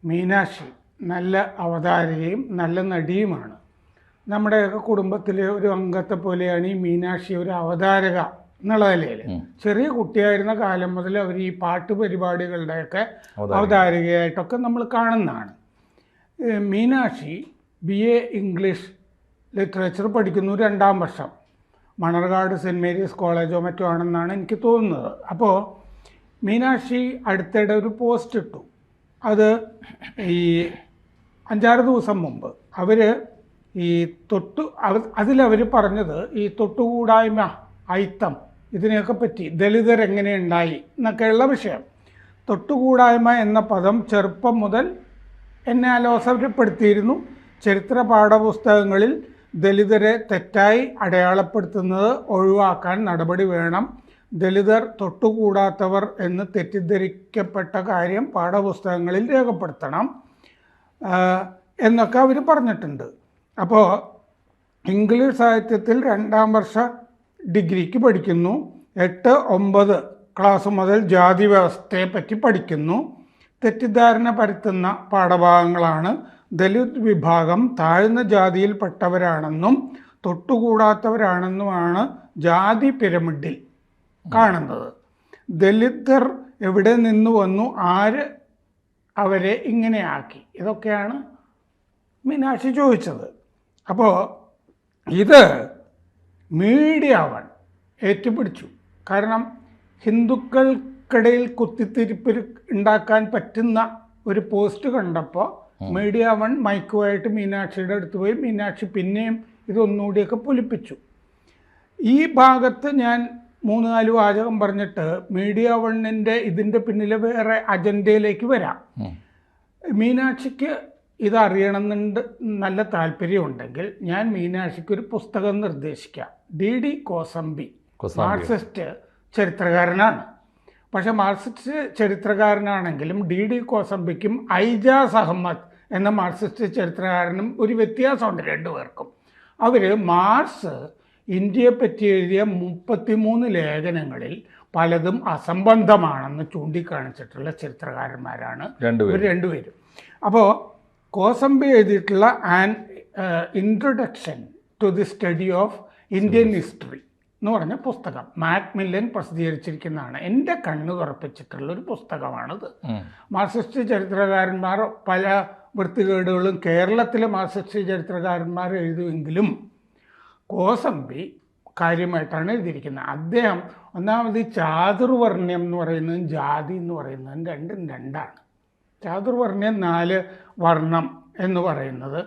മീനാക്ഷി നല്ല അവതാരകയും നല്ല നടിയുമാണ്. നമ്മുടെയൊക്കെ കുടുംബത്തിലെ ഒരു അംഗത്തെ പോലെയാണ് ഈ മീനാക്ഷി ഒരു അവതാരക എന്നുള്ള നിലയിൽ. ചെറിയ കുട്ടിയായിരുന്ന കാലം മുതൽ അവർ ഈ പാട്ട് പരിപാടികളുടെയൊക്കെ അവതാരകയായിട്ടൊക്കെ നമ്മൾ കാണുന്നതാണ്. മീനാക്ഷി BA ഇംഗ്ലീഷ് ലിറ്ററേച്ചർ പഠിക്കുന്നു, 2ാം വർഷം. മണർകാട് സെൻറ്റ് മേരീസ് കോളേജോ മറ്റോ ആണെന്നാണ് എനിക്ക് തോന്നുന്നത്. അപ്പോൾ മീനാക്ഷി അടുത്തിടെ ഒരു പോസ്റ്റ് ഇട്ടു. അത് ഈ 5-6 ദിവസം മുമ്പ് അവർ ഈ അതിലവർ പറഞ്ഞത് ഈ തൊട്ടുകൂടായ്മ, അയിത്തം, ഇതിനെയൊക്കെ പറ്റി, ദളിതരെങ്ങനെയുണ്ടായി എന്നൊക്കെയുള്ള വിഷയം. തൊട്ടുകൂടായ്മ എന്ന പദം ചെറുപ്പം മുതൽ എന്നെ അലോസരപ്പെടുത്തിയിരുന്നു. ചരിത്ര പാഠപുസ്തകങ്ങളിൽ ദളിതരെ തെറ്റായി അടയാളപ്പെടുത്തുന്നത് ഒഴിവാക്കാൻ നടപടി വേണം. ദളിതർ തൊട്ടുകൂടാത്തവർ എന്ന് തെറ്റിദ്ധരിക്കപ്പെട്ട കാര്യം പാഠപുസ്തകങ്ങളിൽ രേഖപ്പെടുത്തണം എന്നൊക്കെ അവർ പറഞ്ഞിട്ടുണ്ട്. അപ്പോൾ ഇംഗ്ലീഷ് സാഹിത്യത്തിൽ 2ാം വർഷ ഡിഗ്രിക്ക് പഠിക്കുന്നു. 8-9 ക്ലാസ് മുതൽ ജാതി വ്യവസ്ഥയെ പറ്റി പഠിക്കുന്നു. തെറ്റിദ്ധാരണ പരത്തുന്ന പാഠഭാഗങ്ങളാണ്. ദലിത് വിഭാഗം താഴ്ന്ന ജാതിയിൽപ്പെട്ടവരാണെന്നും തൊട്ടുകൂടാത്തവരാണെന്നുമാണ് ജാതി പിരമിഡിൽ കാണുന്നത്. ദലിതർ എവിടെ നിന്ന് വന്നു, ആര് അവരെ ഇങ്ങനെയാക്കി, ഇതൊക്കെയാണ് മീനാക്ഷി ചോദിച്ചത്. അപ്പോൾ ഇത് മീഡിയ വൺ ഏറ്റുപിടിച്ചു. കാരണം ഹിന്ദുക്കൾക്കിടയിൽ കുത്തിത്തിരിപ്പ് ഉണ്ടാക്കാൻ പറ്റുന്ന ഒരു പോസ്റ്റ് കണ്ടപ്പോൾ മീഡിയ വൺ മൈക്കുമായിട്ട് മീനാക്ഷിയുടെ അടുത്ത് പോയി. മീനാക്ഷി പിന്നെയും ഇതൊന്നുകൂടിയൊക്കെ പൊലിപ്പിച്ചു. ഈ ഭാഗത്ത് ഞാൻ 3-4 വാചകം പറഞ്ഞിട്ട് മീഡിയ വണ്ണിൻ്റെ ഇതിൻ്റെ പിന്നിൽ വേറെ അജണ്ടയിലേക്ക് വരാം. മീനാക്ഷിക്ക് ഇതറിയണമെന്നുണ്ട് നല്ല താല്പര്യമുണ്ടെങ്കിൽ ഞാൻ മീനാക്ഷിക്ക് ഒരു പുസ്തകം നിർദ്ദേശിക്കാം. D.D. കോസംബി മാർക്സിസ്റ്റ് ചരിത്രകാരനാണ്. പക്ഷെ മാർക്സിസ്റ്റ് ചരിത്രകാരനാണെങ്കിലും D.D. കോസംബിക്കും ഐജാസ് അഹമ്മദ് എന്ന മാർക്സിസ്റ്റ് ചരിത്രകാരനും ഒരു വ്യത്യാസമുണ്ട് രണ്ടുപേർക്കും. അവർ മാർക്സ് ഇന്ത്യയെപ്പറ്റി എഴുതിയ 33 ലേഖനങ്ങളിൽ പലതും അസംബന്ധമാണെന്ന് ചൂണ്ടിക്കാണിച്ചിട്ടുള്ള ചരിത്രകാരന്മാരാണ് ഇവർ രണ്ടുപേരും. അപ്പോൾ കോസംബി എഴുതിയിട്ടുള്ള an introduction to the study of Indian history എന്ന് പറഞ്ഞ പുസ്തകം മാക്മില്ലൻ പ്രസിദ്ധീകരിച്ചിരിക്കുന്നതാണ്. എൻ്റെ കണ്ണ് തുറപ്പിച്ചിട്ടുള്ളൊരു പുസ്തകമാണിത്. മാർക്സിസ്റ്റ് ചരിത്രകാരന്മാർ പല വൃത്തികേടുകളും കേരളത്തിലെ മാർക്സിസ്റ്റ് ചരിത്രകാരന്മാർ എഴുതുമെങ്കിലും കോസംബി കാര്യമായിട്ടാണ് എഴുതിയിരിക്കുന്നത്. അദ്ദേഹം ഒന്നാമത് ഈ ചാതുർവർണ്ണ്യം എന്ന് പറയുന്നതും ജാതി എന്ന് പറയുന്നതും രണ്ടും രണ്ടാണ്. ചാതുർവർണ്ണ്യം 4 വർണ്ണം എന്ന് പറയുന്നത്,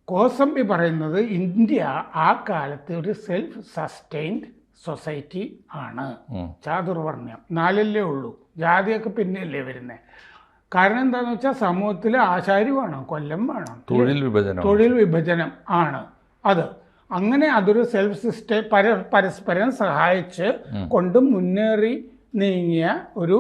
കോസംബി പറയുന്നത് ഇന്ത്യ ആ കാലത്ത് ഒരു സെൽഫ് സസ്റ്റെയിൻഡ് സൊസൈറ്റി ആണ്. ചാതുർവർണ്ണ്യം 4 ഉള്ളൂ, ജാതിയൊക്കെ പിന്നെയല്ലേ വരുന്നത്. കാരണം എന്താണെന്ന് വെച്ചാൽ സമൂഹത്തിൽ ആശാരി വേണം, കൊല്ലം വേണം, തൊഴിൽ വിഭജനം ആണ് അത്. അങ്ങനെ അതൊരു സെൽഫ് സിസ്റ്റം പരസ്പരം സഹായിച്ച് കൊണ്ട് മുന്നേറി നീങ്ങിയ ഒരു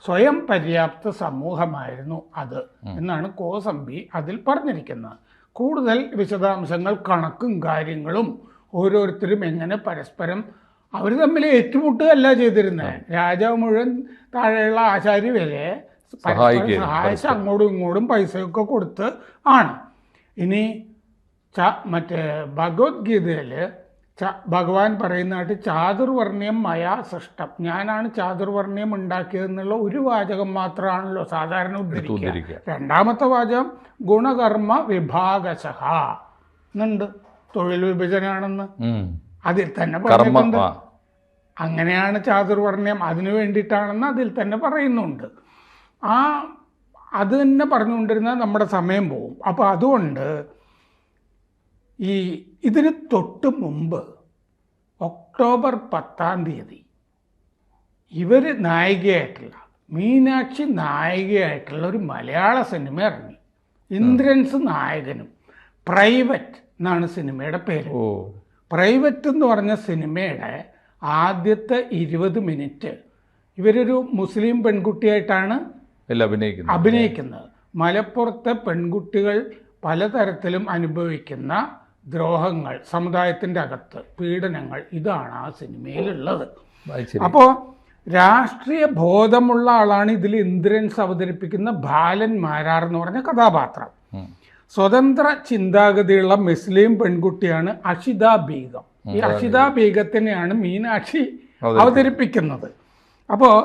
സ്വയം പര്യാപ്ത സമൂഹമായിരുന്നു അത് എന്നാണ് കോസംബി അതിൽ പറഞ്ഞിരിക്കുന്നത്. കൂടുതൽ വിശദാംശങ്ങൾ, കണക്കും കാര്യങ്ങളും ഓരോരുത്തരും എങ്ങനെ പരസ്പരം അവർ തമ്മിൽ ഏറ്റുമുട്ടുകയല്ല ചെയ്തിരുന്നത്. രാജാവ് മുഴുവൻ താഴെയുള്ള ആശാരി വരെ സഹായിച്ച് അങ്ങോട്ടും ഇങ്ങോട്ടും പൈസയൊക്കെ കൊടുത്ത് ആണ്. ഇനി മറ്റേ ഭഗവത്ഗീതയിൽ ഭഗവാൻ പറയുന്നതായിട്ട് ചാതുർവർണ്ണ്യം മയാ സൃഷ്ടം, ഞാനാണ് ചാതുർവർണ്ണ്യം ഉണ്ടാക്കിയതെന്നുള്ള ഒരു വാചകം മാത്രമാണല്ലോ സാധാരണ ഉദ്ധരിക്കുക. 2ാമത്തെ വാചകം ഗുണകർമ്മ വിഭാഗശഃ എന്നുണ്ട്, തൊഴിൽ വിഭജനമാണെന്ന് അതിൽ തന്നെ പറഞ്ഞിട്ടുണ്ട്. അങ്ങനെയാണ് ചാതുർവർണ്ണ്യം, അതിനു വേണ്ടിയിട്ടാണെന്ന് അതിൽ തന്നെ പറയുന്നുണ്ട്. അത് തന്നെ പറഞ്ഞുകൊണ്ടിരുന്നാൽ നമ്മുടെ സമയം പോവും. അപ്പോൾ അതുകൊണ്ട് ഇതിന് തൊട്ട് മുമ്പ് ഒക്ടോബർ 10-ാം തീയതി ഇവർ നായികയായിട്ടുള്ള മീനാക്ഷി നായികയായിട്ടുള്ള ഒരു മലയാള സിനിമ ഇറങ്ങി. ഇന്ദ്രൻസ് നായകനും. പ്രൈവറ്റ് എന്നാണ് സിനിമയുടെ പേര്. പ്രൈവറ്റ് എന്ന് പറഞ്ഞ സിനിമയുടെ ആദ്യത്തെ 20 മിനിറ്റ് ഇവരൊരു മുസ്ലിം പെൺകുട്ടിയായിട്ടാണ് അഭിനയിക്കുന്നത്. മലപ്പുറത്തെ പെൺകുട്ടികൾ പലതരത്തിലും അനുഭവിക്കുന്ന ദ്രോഹങ്ങൾ, സമുദായത്തിൻ്റെ അകത്ത് പീഡനങ്ങൾ, ഇതാണ് ആ സിനിമയിലുള്ളത്. അപ്പോൾ രാഷ്ട്രീയ ബോധമുള്ള ആളാണ് ഇതിൽ ഇന്ദ്രൻസ് അവതരിപ്പിക്കുന്ന ബാലൻ മാരാർ എന്ന് പറഞ്ഞ കഥാപാത്രം. സ്വതന്ത്ര ചിന്താഗതിയുള്ള മുസ്ലിം പെൺകുട്ടിയാണ് അഷിത ബീഗം. ഈ അഷിത ബീഗത്തിനെയാണ് മീനാക്ഷി അവതരിപ്പിക്കുന്നത്. അപ്പോൾ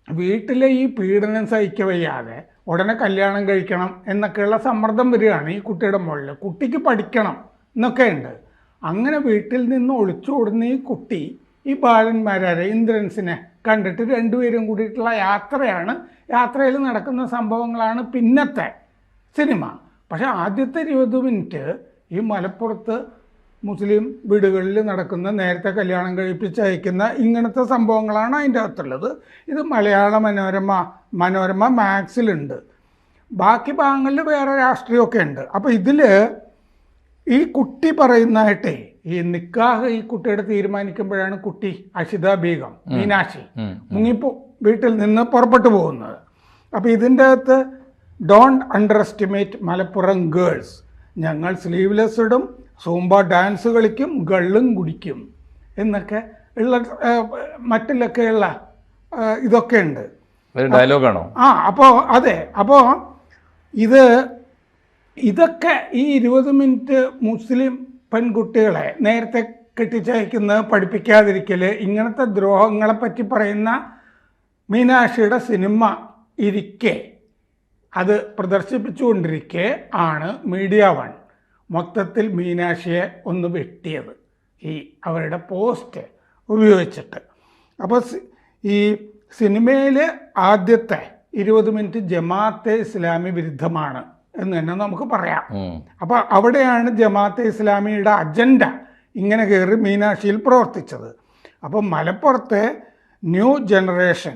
വീട്ടിലെ ഈ പീഡനം സഹിക്കവയ്യാതെ ഉടനെ കല്യാണം കഴിക്കണം എന്നൊക്കെയുള്ള സമ്മർദ്ദം വരികയാണ് ഈ കുട്ടിയുടെ മുകളിൽ. കുട്ടിക്ക് പഠിക്കണം എന്നൊക്കെ ഉണ്ട്. അങ്ങനെ വീട്ടിൽ നിന്ന് ഒളിച്ചോടുന്ന ഈ കുട്ടി ഈ ബാലന്മാരെ ഇന്ദ്രൻസിനെ കണ്ടിട്ട് രണ്ടുപേരും കൂടിയിട്ടുള്ള യാത്രയാണ്. യാത്രയിൽ നടക്കുന്ന സംഭവങ്ങളാണ് പിന്നത്തെ സിനിമ. പക്ഷേ ആദ്യത്തെ 20 മിനിറ്റ് ഈ മലപ്പുറത്ത് മുസ്ലിം വീടുകളിൽ നടക്കുന്ന നേരത്തെ കല്യാണം കഴിപ്പിച്ചയക്കുന്ന ഇങ്ങനത്തെ സംഭവങ്ങളാണ് അതിൻ്റെ അകത്തുള്ളത്. ഇത് മലയാള മനോരമ മാക്സിലുണ്ട്. ബാക്കി ഭാഗങ്ങളിൽ വേറെ രാഷ്ട്രീയമൊക്കെ ഉണ്ട്. അപ്പോൾ ഇതിൽ ഈ കുട്ടി പറയുന്നതായിട്ടേ ഈ നിക്കാഹ് ഈ കുട്ടിയുടെ തീരുമാനിക്കുമ്പോഴാണ് കുട്ടി അഷിത ബീഗം മീനാക്ഷി വീട്ടിൽ നിന്ന് പുറപ്പെട്ടു പോകുന്നത്. അപ്പോൾ ഇതിൻ്റെ അകത്ത് don't under estimate Malappuram girls, ഞങ്ങൾ സ്ലീവ്ലെസ് ഇടും, സൂംബ ഡാൻസ് കളിക്കും, ഗള്ളും കുടിക്കും എന്നൊക്കെ ഉള്ള മറ്റിലൊക്കെയുള്ള ഇതൊക്കെ ഉണ്ട്. ഡയലോഗാണോ? അപ്പോൾ അതെ. അപ്പോൾ ഇതൊക്കെ ഈ 20 മിനിറ്റ് മുസ്ലിം പെൺകുട്ടികളെ നേരത്തെ കെട്ടിച്ചയക്കുന്നത്, പഠിപ്പിക്കാതിരിക്കൽ, ഇങ്ങനത്തെ ദ്രോഹങ്ങളെ പറ്റി പറയുന്ന മീനാക്ഷിയുടെ സിനിമ ഇരിക്കെ, അത് പ്രദർശിപ്പിച്ചുകൊണ്ടിരിക്കെ ആണ് മീഡിയ വൺ മൊത്തത്തിൽ മീനാക്ഷിയെ ഒന്ന് വെട്ടിയത് ഈ അവരുടെ പോസ്റ്റ് ഉപയോഗിച്ചിട്ട്. അപ്പോൾ ഈ സിനിമയിൽ ആദ്യത്തെ 20 മിനിറ്റ് ജമാഅത്തെ ഇസ്ലാമി വിരുദ്ധമാണ് എന്ന് തന്നെ നമുക്ക് പറയാം. അപ്പോൾ അവിടെയാണ് ജമാഅത്തെ ഇസ്ലാമിയുടെ അജണ്ട ഇങ്ങനെ കയറി മീനാക്ഷിയിൽ പ്രവർത്തിച്ചത്. അപ്പോൾ മലപ്പുറത്തെ ന്യൂ ജനറേഷൻ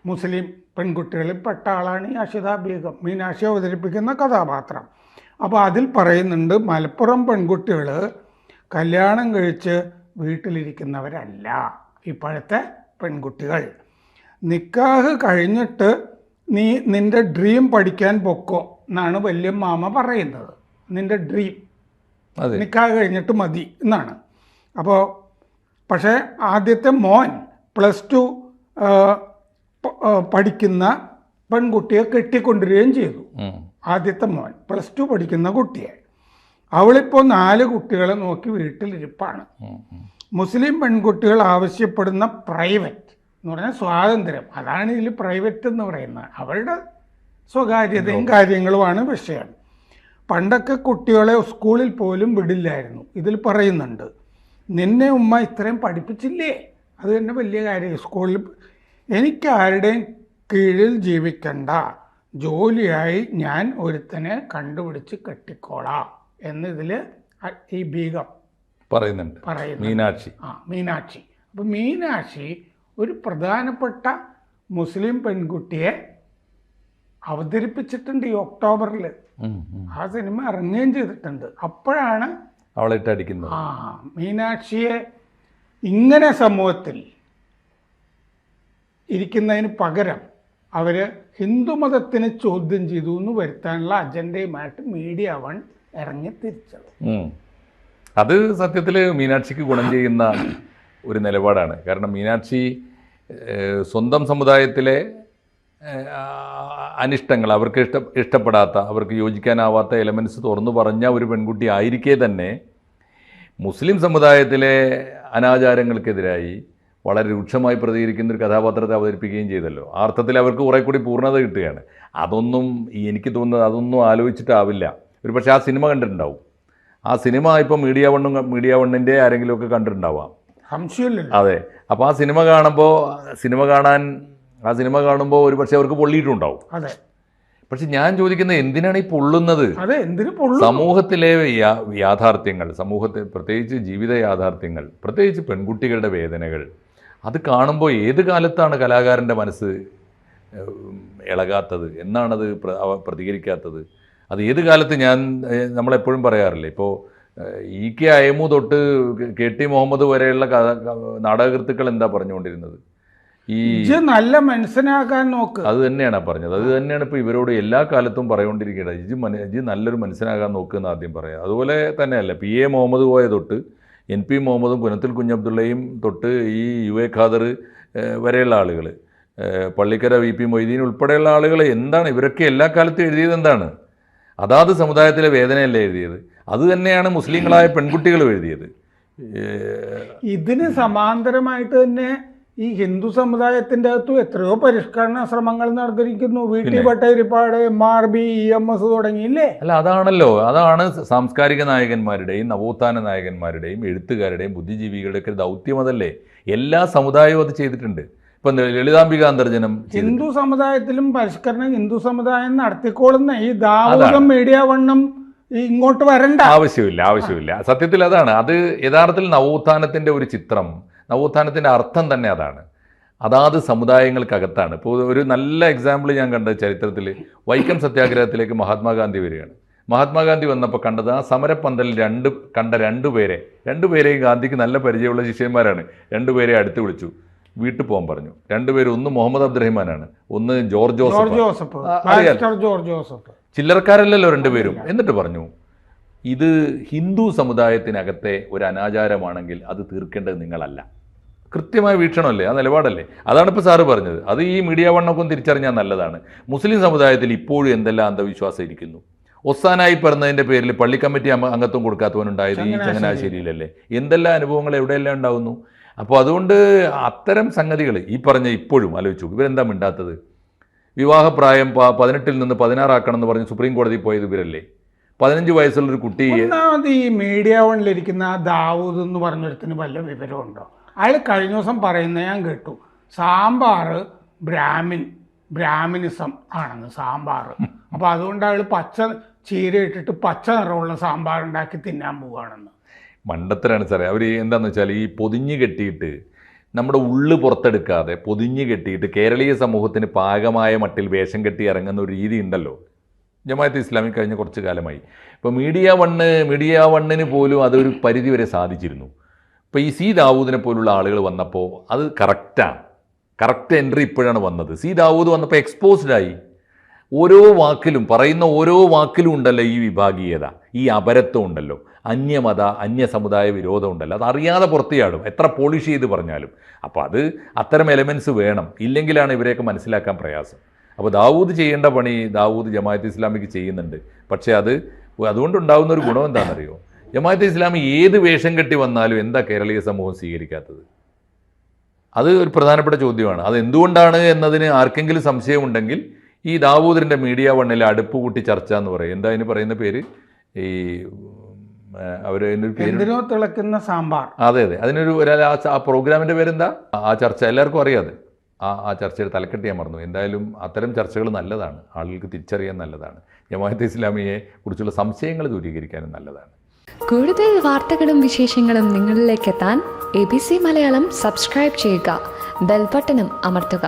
മുസ്ലിം പെൺകുട്ടികളിൽ പെട്ട ആളാണ് ഈ അഷിത ബീഗം, മീനാക്ഷി അവതരിപ്പിക്കുന്ന കഥാപാത്രം. അപ്പോൾ അതിൽ പറയുന്നുണ്ട്, മലപ്പുറം പെൺകുട്ടികൾ കല്യാണം കഴിച്ച് വീട്ടിലിരിക്കുന്നവരല്ല ഇപ്പോഴത്തെ പെൺകുട്ടികൾ. നിക്കാഹ് കഴിഞ്ഞിട്ട് നിൻ്റെ ഡ്രീം പഠിക്കാൻ പൊക്കോ എന്നാണ് വല്യമ്മാമ പറയുന്നത്. നിൻ്റെ ഡ്രീം നിക്കാഹ് കഴിഞ്ഞിട്ട് മതി എന്നാണ്. അപ്പോൾ പക്ഷേ ആദ്യത്തെ മോൻ +2 പഠിക്കുന്ന പെൺകുട്ടിയെ കെട്ടിക്കൊണ്ടുവരികയും ചെയ്തു. ആദ്യത്തെ മോൻ +2 പഠിക്കുന്ന കുട്ടിയെ. അവളിപ്പോൾ 4 കുട്ടികളെ നോക്കി വീട്ടിലിരിപ്പാണ്. മുസ്ലിം പെൺകുട്ടികൾ ആവശ്യപ്പെടുന്ന പ്രൈവറ്റ് എന്ന് പറഞ്ഞാൽ സ്വാതന്ത്ര്യം, അതാണ് ഇതിൽ പ്രൈവറ്റ് എന്ന് പറയുന്നത്. അവരുടെ സ്വകാര്യതയും കാര്യങ്ങളുമാണ് വിഷയം. പണ്ടൊക്കെ കുട്ടികളെ സ്കൂളിൽ പോലും വിടില്ലായിരുന്നു. ഇതിൽ പറയുന്നുണ്ട്, നിന്നെ ഉമ്മ ഇത്രയും പഠിപ്പിച്ചില്ലേ, അത് തന്നെ വലിയ കാര്യം. സ്കൂളിൽ എനിക്കാരുടെയും കീഴിൽ ജീവിക്കണ്ട, ജോലിയായി ഞാൻ ഒരുത്തനെ കണ്ടുപിടിച്ച് കെട്ടിക്കോളാം എന്നിതിൽ ഈ ബീഗം പറയുന്നുണ്ട്. മീനാക്ഷി മീനാക്ഷി. അപ്പോൾ മീനാക്ഷി ഒരു പ്രധാനപ്പെട്ട മുസ്ലിം പെൺകുട്ടിയെ അവതരിപ്പിച്ചിട്ടുണ്ട് ഈ ഒക്ടോബറിൽ. ആ സിനിമ ഇറങ്ങുകയും ചെയ്തിട്ടുണ്ട്. അപ്പോഴാണ് അവളിട്ടടിക്കുന്നത്. മീനാക്ഷിയെ ഇങ്ങനെ സമൂഹത്തിൽ ഇരിക്കുന്നതിന് പകരം അവർ ഹിന്ദുമതത്തിനെ ചോദ്യം ചെയ്തു എന്ന് വരുത്താനുള്ള അജണ്ടയുമായിട്ട് മീഡിയ വൺ ഇറങ്ങി തിരിച്ചത്. അത് സത്യത്തിൽ മീനാക്ഷിക്ക് ഗുണം ചെയ്യുന്ന ഒരു നിലപാടാണ്. കാരണം മീനാക്ഷി സ്വന്തം സമുദായത്തിലെ അനിഷ്ടങ്ങൾ, അവർക്ക് ഇഷ്ടപ്പെടാത്ത, അവർക്ക് യോജിക്കാനാവാത്ത എലമെൻറ്റ്സ് തുറന്നു പറഞ്ഞ ഒരു പെൺകുട്ടി ആയിരിക്കെ തന്നെ മുസ്ലിം സമുദായത്തിലെ അനാചാരങ്ങൾക്കെതിരായി വളരെ രൂക്ഷമായി പ്രതികരിക്കുന്ന ഒരു കഥാപാത്രത്തെ അവതരിപ്പിക്കുകയും ചെയ്തല്ലോ. ആ അർത്ഥത്തിൽ അവർക്ക് കുറേ കൂടി പൂർണ്ണത കിട്ടുകയാണ്. അതൊന്നും എനിക്ക് തോന്നുന്നത് അതൊന്നും ആലോചിച്ചിട്ടാവില്ല. ഒരു പക്ഷേ ആ സിനിമ കണ്ടിട്ടുണ്ടാവും. ആ സിനിമ ഇപ്പോൾ മീഡിയ വണ്ണിൻ്റെ ആരെങ്കിലുമൊക്കെ കണ്ടിട്ടുണ്ടാവാം, സംശയമില്ല. അതെ. അപ്പോൾ ആ സിനിമ കാണുമ്പോൾ ഒരു പക്ഷേ അവർക്ക് പൊള്ളിയിട്ടുണ്ടാവും. അതെ. പക്ഷെ ഞാൻ ചോദിക്കുന്നത്, എന്തിനാണ് ഈ പൊള്ളുന്നത്? സമൂഹത്തിലെ യാഥാർത്ഥ്യങ്ങൾ, പ്രത്യേകിച്ച് ജീവിത യാഥാർത്ഥ്യങ്ങൾ, പ്രത്യേകിച്ച് പെൺകുട്ടികളുടെ വേദനകൾ, അത് കാണുമ്പോൾ ഏത് കാലത്താണ് കലാകാരൻ്റെ മനസ്സ് ഇളകാത്തത്? എന്നാണത് പ്രതികരിക്കാത്തത്? അത് ഏത് കാലത്ത്? നമ്മളെപ്പോഴും പറയാറില്ലേ, ഇപ്പോൾ E.K. അയമു തൊട്ട് K.T. മുഹമ്മദ് വരെയുള്ള നാടകകൃത്തുക്കൾ എന്താ പറഞ്ഞുകൊണ്ടിരുന്നത്? നല്ല മനസ്സിലാക്കാൻ നോക്ക്. അത് തന്നെയാണ് പറഞ്ഞത്. അത് തന്നെയാണ് ഇപ്പോൾ ഇവരോട് എല്ലാ കാലത്തും പറഞ്ഞുകൊണ്ടിരിക്കേണ്ടത്. ഇജ് നല്ലൊരു മനസ്സിലാകാൻ നോക്കുമെന്ന് ആദ്യം പറയാം. അതുപോലെ തന്നെയല്ല PA മുഹമ്മദ് കോയ തൊട്ട് NP മുഹമ്മദും പുനത്തിൽ കുഞ്ഞബ്ദുള്ളയും തൊട്ട് ഈ UA ഖാദർ വരെയുള്ള ആളുകൾ, പള്ളിക്കര വി പി മൊയ്തീൻ ഉൾപ്പെടെയുള്ള ആളുകൾ എന്താണ് ഇവരൊക്കെ എല്ലാ കാലത്തും എഴുതിയത് എന്താണ്? അതാത് സമുദായത്തിലെ വേദനയല്ലേ എഴുതിയത്? അത് തന്നെയാണ് മുസ്ലിങ്ങളായ പെൺകുട്ടികൾ എഴുതിയത്. ഇതിന് സമാന്തരമായിട്ട് തന്നെ ഈ ഹിന്ദു സമുദായത്തിന്റെ അകത്തും എത്രയോ പരിഷ്കരണ ശ്രമങ്ങൾ നടന്നിരിക്കുന്നു. VT ഭട്ടതിരിപ്പാട്, MRB, EMS തുടങ്ങിയില്ലേ? അല്ല, അതാണ് സാംസ്കാരിക നായകന്മാരുടെയും നവോത്ഥാന നായകന്മാരുടെയും എഴുത്തുകാരുടെയും ബുദ്ധിജീവികളുടെയൊക്കെ ദൗത്യം. അതല്ലേ? എല്ലാ സമുദായവും അത് ചെയ്തിട്ടുണ്ട്. ഇപ്പം ലളിതാംബിക അന്തർജനം ഹിന്ദു സമുദായത്തിലും പരിഷ്കരണം ഹിന്ദു സമുദായം നടത്തിക്കോളുന്ന ഈ ദാവൂദും മീഡിയ വണ്ണും ഇങ്ങോട്ട് വരണ്ട ആവശ്യമില്ല. സത്യത്തിൽ അതാണ്. അത് യഥാർത്ഥത്തിൽ നവോത്ഥാനത്തിൻ്റെ ഒരു ചിത്രം, നവോത്ഥാനത്തിൻ്റെ അർത്ഥം തന്നെ അതാണ്. അതാത് സമുദായങ്ങൾക്കകത്താണ്. ഇപ്പോൾ ഒരു നല്ല എക്സാമ്പിൾ ഞാൻ കണ്ട ചരിത്രത്തിൽ വൈക്കം സത്യാഗ്രഹത്തിലേക്ക് മഹാത്മാഗാന്ധി വരികയാണ്. മഹാത്മാഗാന്ധി വന്നപ്പോൾ കണ്ടത് ആ സമരപ്പന്തലിൽ രണ്ടുപേരെയും ഗാന്ധിക്ക് നല്ല പരിചയമുള്ള ശിഷ്യന്മാരാണ്. രണ്ടുപേരെ അടുത്ത് വിളിച്ചു, വീട്ടിൽ പോകാൻ പറഞ്ഞു. രണ്ടുപേരും, ഒന്ന് മുഹമ്മദ് അബ്ദുറഹിമാനാണ്, ഒന്ന് ജോർജ് ജോസഫ്. ചില്ലറക്കാരല്ലല്ലോ രണ്ടുപേരും. എന്നിട്ട് പറഞ്ഞു, ഇത് ഹിന്ദു സമുദായത്തിനകത്തെ ഒരു അനാചാരമാണെങ്കിൽ അത് തീർക്കേണ്ടത് നിങ്ങളല്ല. കൃത്യമായ വീക്ഷണമല്ലേ? ആ നിലപാടല്ലേ? അതാണ് ഇപ്പോൾ സാറ് പറഞ്ഞത്. അത് ഈ മീഡിയ വണ്ണൊക്കെ തിരിച്ചറിഞ്ഞാൽ നല്ലതാണ്. മുസ്ലിം സമുദായത്തിൽ ഇപ്പോഴും എന്തെല്ലാം അന്ധവിശ്വാസം ഇരിക്കുന്നു. ഒസാനായി പറഞ്ഞതിൻ്റെ പേരിൽ പള്ളി കമ്മിറ്റി അംഗത്വം കൊടുക്കാത്തവനുണ്ടായത് ഈ ചങ്ങനാശ്ശേരിയിലല്ലേ? എന്തെല്ലാം അനുഭവങ്ങൾ എവിടെയെല്ലാം ഉണ്ടാകുന്നു. അപ്പോൾ അതുകൊണ്ട് അത്തരം സംഗതികൾ ഈ പറഞ്ഞ ഇപ്പോഴും ആലോചിച്ചു. ഇവരെന്താ മിണ്ടാത്തത്? വിവാഹപ്രായം 18 നിന്ന് 16 ആക്കണം എന്ന് പറഞ്ഞ് സുപ്രീം കോടതിയിൽ പോയത് ഇവരല്ലേ? 15 വയസ്സുള്ളൊരു കുട്ടി. ഒന്നാമത് ഈ മീഡിയ വണ്ണിലിരിക്കുന്ന ദാവൂദ് എന്ന് പറഞ്ഞൊരുത്തിന് വല്ല വിവരമുണ്ടോ? അയാൾ കഴിഞ്ഞ ദിവസം പറയുന്നത് ഞാൻ കേട്ടു, സാമ്പാർ ബ്രാഹ്മിനിസം ആണെന്ന് സാമ്പാർ. അപ്പോൾ അതുകൊണ്ട് അയാൾ പച്ച ചീര ഇട്ടിട്ട് പച്ച നിറമുള്ള സാമ്പാർ ഉണ്ടാക്കി തിന്നാൻ പോവുകയാണെന്ന്. മണ്ടത്തരാണ് സാറേ. അവർ എന്താണെന്ന് വെച്ചാൽ ഈ പൊതിഞ്ഞ് കെട്ടിയിട്ട് നമ്മുടെ ഉള്ളു പുറത്തെടുക്കാതെ പൊതിഞ്ഞ് കെട്ടിയിട്ട് കേരളീയ സമൂഹത്തിന് പാകമായ മട്ടിൽ വേഷം കെട്ടി ഇറങ്ങുന്ന ഒരു രീതി ഉണ്ടല്ലോ ജമാഅത്ത് ഇസ്ലാമി കഴിഞ്ഞ കുറച്ച് കാലമായി. ഇപ്പോൾ മീഡിയ വണ്ണിന് പോലും അതൊരു പരിധി വരെ സാധിച്ചിരുന്നു. ഇപ്പോൾ ഈ ദാവൂദിനെ പോലുള്ള ആളുകൾ വന്നപ്പോൾ അത് കറക്റ്റ് എൻട്രി ഇപ്പോഴാണ് വന്നത്. ദാവൂദ് വന്നപ്പോൾ എക്സ്പോസ്ഡായി. പറയുന്ന ഓരോ വാക്കിലും ഉണ്ടല്ലോ ഈ വിഭാഗീയത, ഈ അപരത്വം ഉണ്ടല്ലോ, അന്യമത അന്യ സമുദായ വിരോധം ഉണ്ടല്ലോ. അത് അറിയാതെ പുറത്തിയാടും എത്ര പോളിഷ് ചെയ്ത് പറഞ്ഞാലും. അപ്പോൾ അത്തരം എലമെൻറ്റ്സ് വേണം, ഇല്ലെങ്കിലാണ് ഇവരെയൊക്കെ മനസ്സിലാക്കാൻ പ്രയാസം. അപ്പോൾ ദാവൂദ് ചെയ്യേണ്ട പണി ദാവൂദ് ജമാഅത്ത് ഇസ്ലാമിക്ക് ചെയ്യുന്നുണ്ട്. പക്ഷേ അതുകൊണ്ടുണ്ടാകുന്ന ഒരു ഗുണം എന്താണെന്നറിയോ? ജമാഅത്ത് ഇസ്ലാമി ഏത് വേഷം കെട്ടി വന്നാലും എന്താ കേരളീയ സമൂഹം സ്വീകരിക്കാത്തത്? അത് ഒരു പ്രധാനപ്പെട്ട ചോദ്യമാണ്. അത് എന്തുകൊണ്ടാണ് എന്നതിന് ആർക്കെങ്കിലും സംശയമുണ്ടെങ്കിൽ ഈ ദാവൂദിൻ്റെ മീഡിയ വണ്ണിലെ അടുപ്പ് കൂട്ടി ചർച്ച എന്ന് പറയും. എന്താ അതിന് പറയുന്ന പേര്? ഈ എന്തിനോ തിളക്കുന്ന സാമ്പാർ. അതെ, അതിനൊരു ആ പ്രോഗ്രാമിൻ്റെ പേരെന്താ? ആ ചർച്ച എല്ലാവർക്കും അറിയാതെ. ആ ചർച്ചയുടെ തലക്കെട്ട് ഞാൻ മറന്നു. എന്തായാലും അത്തരം ചർച്ചകൾ നല്ലതാണ്, ആളുകൾക്ക് തിരിച്ചറിയാൻ നല്ലതാണ്. ജമാഅത്ത് ഇസ്ലാമിയെ കുറിച്ചുള്ള സംശയങ്ങൾ ദൂരീകരിക്കാനും നല്ലതാണ്. കൂടുതൽ വാർത്തകളും വിശേഷങ്ങളും നിങ്ങളിലേക്ക് എത്താൻ ABC മലയാളം സബ്സ്ക്രൈബ് ചെയ്യുക, ബെൽ ബട്ടണും അമർത്തുക.